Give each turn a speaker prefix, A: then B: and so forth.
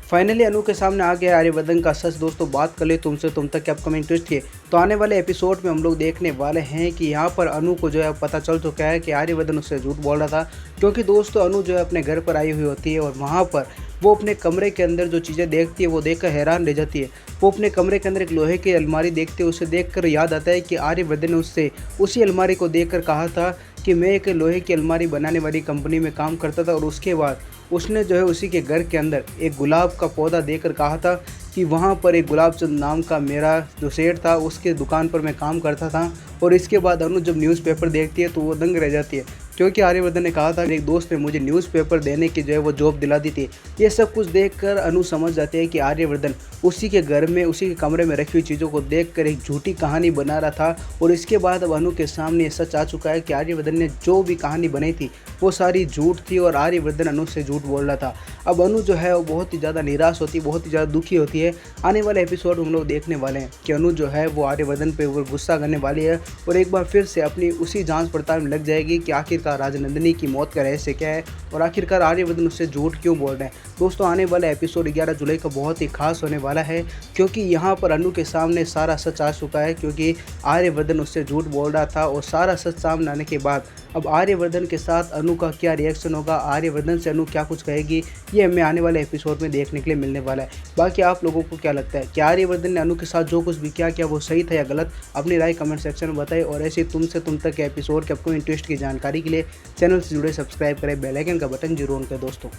A: Finally अनु के सामने आ गया आर्यवर्धन का सच। दोस्तों बात कर ले तुमसे तुम तक के अपकमिंग ट्विस्ट की, तो आने वाले एपिसोड में हम लोग देखने वाले हैं कि यहाँ पर अनु को जो है पता चल चुका है कि आर्यवर्धन उससे झूठ बोल रहा था। क्योंकि दोस्तों अनु जो है अपने घर पर आई हुई होती है और वहाँ पर वो अपने कमरे के अंदर जो चीज़ें देखती है वो देखकर हैरान रह जाती है। वो अपने कमरे के अंदर एक लोहे की अलमारी देखती है, उसे देखकर याद आता है कि आर्यवर्धन ने उससे उसी अलमारी को देखकर कहा था कि मैं एक लोहे की अलमारी बनाने वाली कंपनी में काम करता था। और उसके बाद उसने जो है उसी के घर के अंदर एक गुलाब का पौधा देकर कहा था कि वहाँ पर एक गुलाब चंद नाम का मेरा जो सेठ था उसके दुकान पर मैं काम करता था। और इसके बाद अनु जब न्यूज़पेपर देखती है तो वो दंग रह जाती है, क्योंकि आर्यवर्धन ने कहा था कि एक दोस्त ने मुझे न्यूज़पेपर देने की जो है वो जॉब दिला दी थी। ये सब कुछ देखकर अनु समझ जाते हैं कि आर्यवर्धन उसी के घर में उसी के कमरे में रखी हुई चीज़ों को देखकर एक झूठी कहानी बना रहा था। और इसके बाद अब अनु के सामने ये सच आ चुका है कि आर्यवर्धन ने जो भी कहानी बनाई थी वो सारी झूठ थी और आर्यवर्धन अनु से झूठ बोल रहा था। अब अनु जो है वो बहुत ही ज़्यादा निराश होती है, बहुत ही ज़्यादा दुखी होती है। आने वाले एपिसोड हम लोग देखने वाले हैं कि अनु जो है वो आर्यवर्धन पे वो गुस्सा करने वाली है और एक बार फिर से अपनी उसी जांच पड़ताल में लग जाएगी कि आखिरकार राजनंदिनी की मौत का रहस्य क्या है और आखिरकार आर्यवर्धन उससे झूठ क्यों बोल रहे हैं। दोस्तों आने वाला एपिसोड 11 जुलाई का बहुत ही खास होने वाला है, क्योंकि यहाँ पर अनु के सामने सारा सच आ चुका है। क्योंकि आर्यवर्धन उससे झूठ बोल रहा था और सारा सच सामने आने के बाद अब आर्यवर्धन के साथ अनु का क्या रिएक्शन होगा, आर्यवर्धन से अनु क्या कुछ कहेगी, ये हमें आने वाले एपिसोड में देखने के लिए मिलने वाला है। बाकी आप लोगों को क्या लगता है कि आर्यवर्धन ने अनु के साथ जो कुछ भी किया वो सही था या गलत? अपनी राय कमेंट सेक्शन में बताएं। और ऐसे तुमसे तुम तक के एपिसोड के अपकमिंग ट्विस्ट की जानकारी के लिए चैनल से जुड़े सब्सक्राइब करें, बेल आइकन का बटन जरूर ऑन करें दोस्तों।